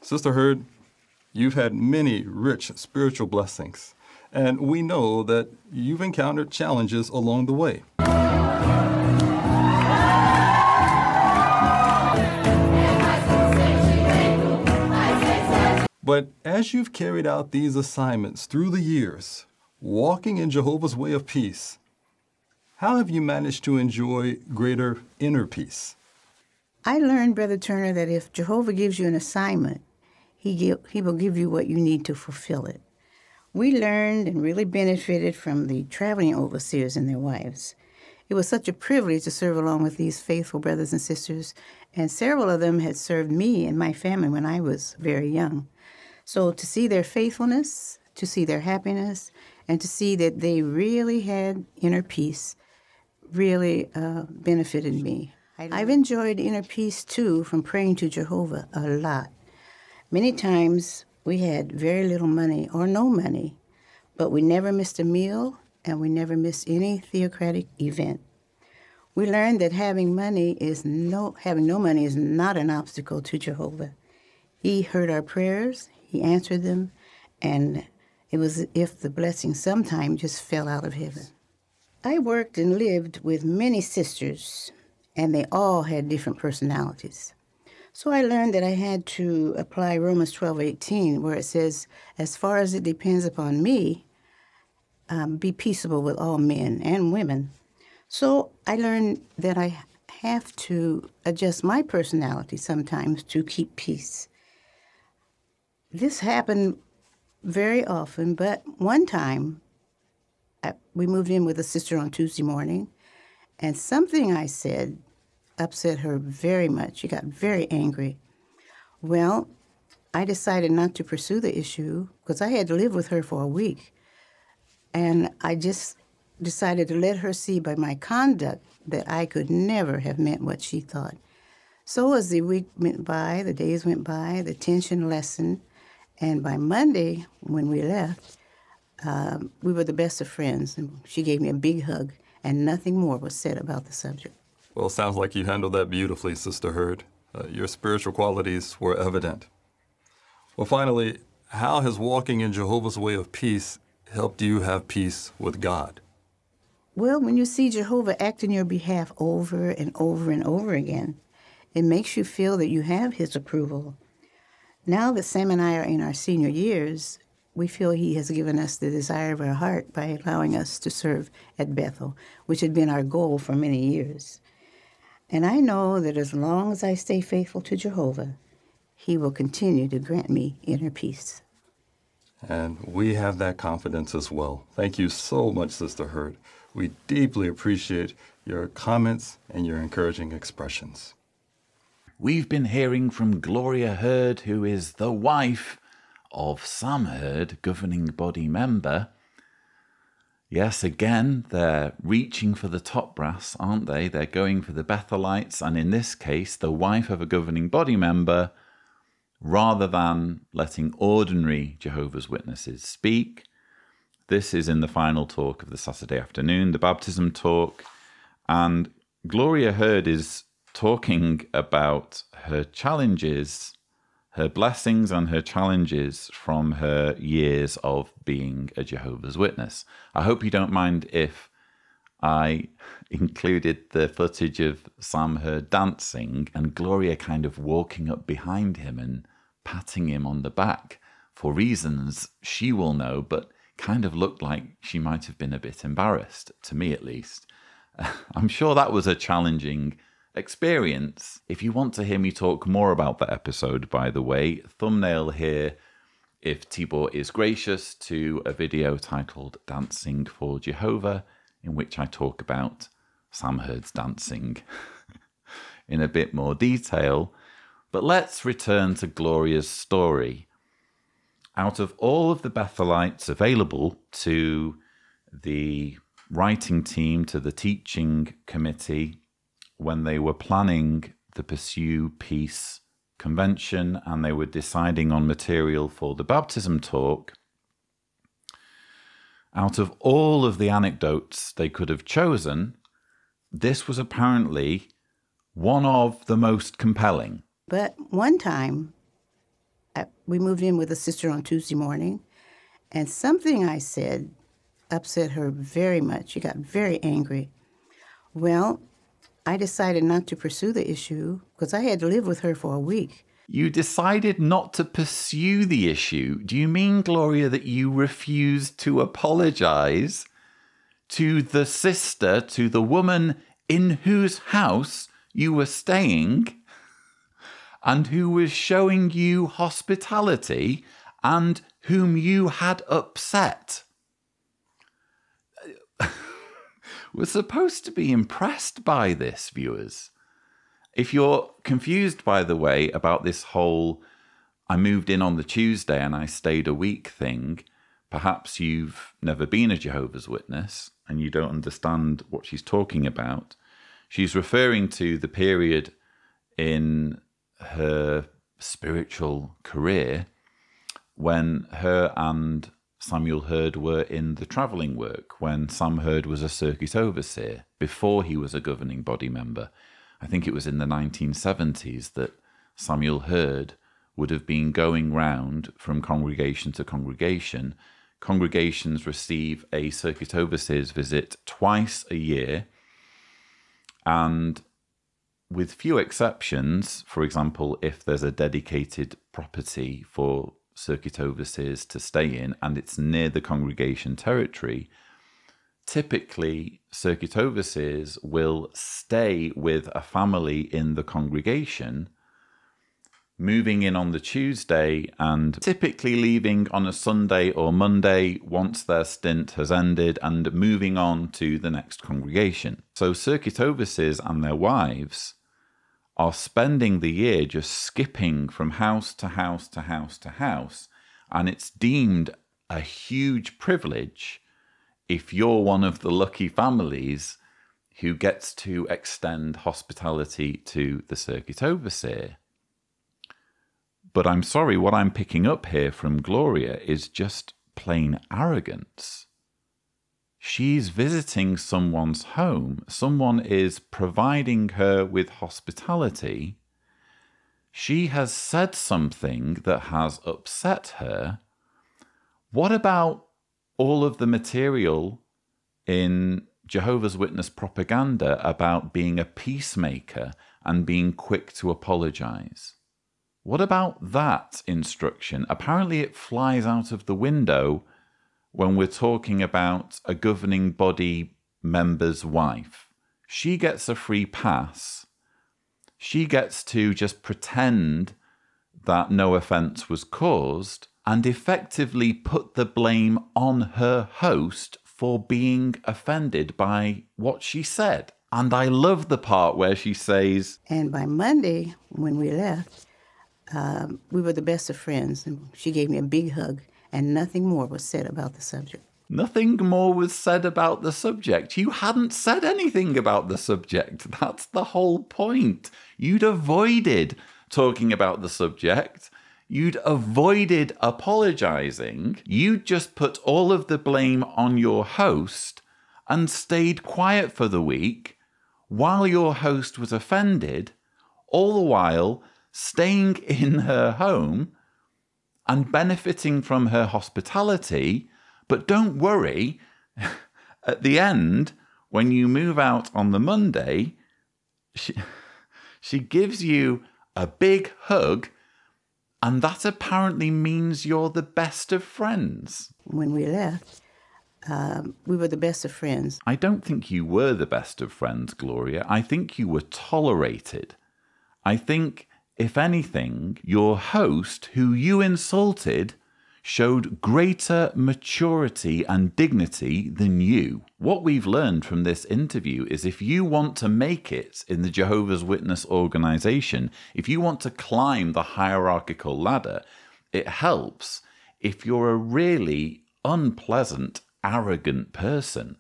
Sister Herd, you've had many rich spiritual blessings, and we know that you've encountered challenges along the way. But as you've carried out these assignments through the years, walking in Jehovah's way of peace, how have you managed to enjoy greater inner peace? I learned, Brother Turner, that if Jehovah gives you an assignment, he will give you what you need to fulfill it. We learned and really benefited from the traveling overseers and their wives. It was such a privilege to serve along with these faithful brothers and sisters, and several of them had served me and my family when I was very young. So to see their faithfulness, to see their happiness, and to see that they really had inner peace really benefited me. I've enjoyed inner peace, too, from praying to Jehovah a lot. Many times we had very little money or no money, but we never missed a meal and we never missed any theocratic event. We learned that having no money is not an obstacle to Jehovah. He heard our prayers, he answered them, and it was as if the blessing sometimes just fell out of heaven. I worked and lived with many sisters, and they all had different personalities. So I learned that I had to apply Romans 12:18, where it says, as far as it depends upon me, be peaceable with all men and women. So I learned that I have to adjust my personality sometimes to keep peace. This happened very often, but one time we moved in with a sister on Tuesday morning, and something I said upset her very much. She got very angry. Well, I decided not to pursue the issue because I had to live with her for a week, and I just decided to let her see by my conduct that I could never have meant what she thought. So as the week went by, the days went by, the tension lessened, and by Monday, when we left, we were the best of friends, and she gave me a big hug, and nothing more was said about the subject. Well, it sounds like you handled that beautifully, Sister Herd. Your spiritual qualities were evident. Well, finally, how has walking in Jehovah's way of peace helped you have peace with God? Well, when you see Jehovah act in your behalf over and over and over again, it makes you feel that you have his approval. Now that Sam and I are in our senior years, we feel he has given us the desire of our heart by allowing us to serve at Bethel, which had been our goal for many years. And I know that as long as I stay faithful to Jehovah, he will continue to grant me inner peace. And we have that confidence as well. Thank you so much, Sister Herd. We deeply appreciate your comments and your encouraging expressions. We've been hearing from Gloria Herd, who is the wife of Sam Herd, governing body member. Yes, again, they're reaching for the top brass, aren't they? They're going for the Bethelites, and in this case, the wife of a governing body member, rather than letting ordinary Jehovah's Witnesses speak. This is in the final talk of the Saturday afternoon, the baptism talk, and Gloria Herd is talking about her challenges, her blessings and her challenges from her years of being a Jehovah's Witness. I hope you don't mind if I included the footage of Sam Herd dancing and Gloria kind of walking up behind him and patting him on the back for reasons she will know, but kind of looked like she might have been a bit embarrassed, to me at least. I'm sure that was a challenging experience. If you want to hear me talk more about that episode, by the way, thumbnail here, if Tibor is gracious, to a video titled Dancing for Jehovah, in which I talk about Sam Herd's dancing in a bit more detail. But let's return to Gloria's story. Out of all of the Bethelites available to the writing team, to the teaching committee, when they were planning the Pursue Peace convention and they were deciding on material for the baptism talk, out of all of the anecdotes they could have chosen, this was apparently one of the most compelling. But one time, We moved in with a sister on Tuesday morning, and something I said upset her very much. She got very angry. Well, I decided not to pursue the issue because I had to live with her for a week. You decided not to pursue the issue. Do you mean, Gloria, that you refused to apologize to the sister, to the woman in whose house you were staying and who was showing you hospitality and whom you had upset? We're supposed to be impressed by this, viewers. If you're confused, by the way, about this whole I moved in on the Tuesday and I stayed a week thing, perhaps you've never been a Jehovah's Witness and you don't understand what she's talking about. She's referring to the period in her spiritual career when her and Samuel Herd were in the travelling work, when Sam Herd was a circuit overseer, before he was a governing body member. I think it was in the 1970s that Samuel Herd would have been going round from congregation to congregation. Congregations receive a circuit overseer's visit twice a year, and with few exceptions, for example, if there's a dedicated property for circuit overseers to stay in and it's near the congregation territory, typically circuit overseers will stay with a family in the congregation, moving in on the Tuesday and typically leaving on a Sunday or Monday once their stint has ended and moving on to the next congregation. So circuit overseers and their wives are spending the year just skipping from house to house to house to house, and it's deemed a huge privilege if you're one of the lucky families who gets to extend hospitality to the circuit overseer. But I'm sorry, what I'm picking up here from Gloria is just plain arrogance. She's visiting someone's home. Someone is providing her with hospitality. She has said something that has upset her. What about all of the material in Jehovah's Witness propaganda about being a peacemaker and being quick to apologize? What about that instruction? Apparently it flies out of the window when we're talking about a governing body member's wife. She gets a free pass. She gets to just pretend that no offence was caused and effectively put the blame on her host for being offended by what she said. And I love the part where she says, And by Monday, when we left, we were the best of friends. And she gave me a big hug, and nothing more was said about the subject. Nothing more was said about the subject. You hadn't said anything about the subject. That's the whole point. You'd avoided talking about the subject. You'd avoided apologizing. You'd just put all of the blame on your host and stayed quiet for the week while your host was offended, all the while staying in her home and benefiting from her hospitality. But don't worry, at the end, when you move out on the Monday, she gives you a big hug, and that apparently means you're the best of friends. When we left, we were the best of friends. I don't think you were the best of friends, Gloria. I think you were tolerated. I think, if anything, your host, who you insulted, showed greater maturity and dignity than you. What we've learned from this interview is if you want to make it in the Jehovah's Witness organization, if you want to climb the hierarchical ladder, it helps if you're a really unpleasant, arrogant person.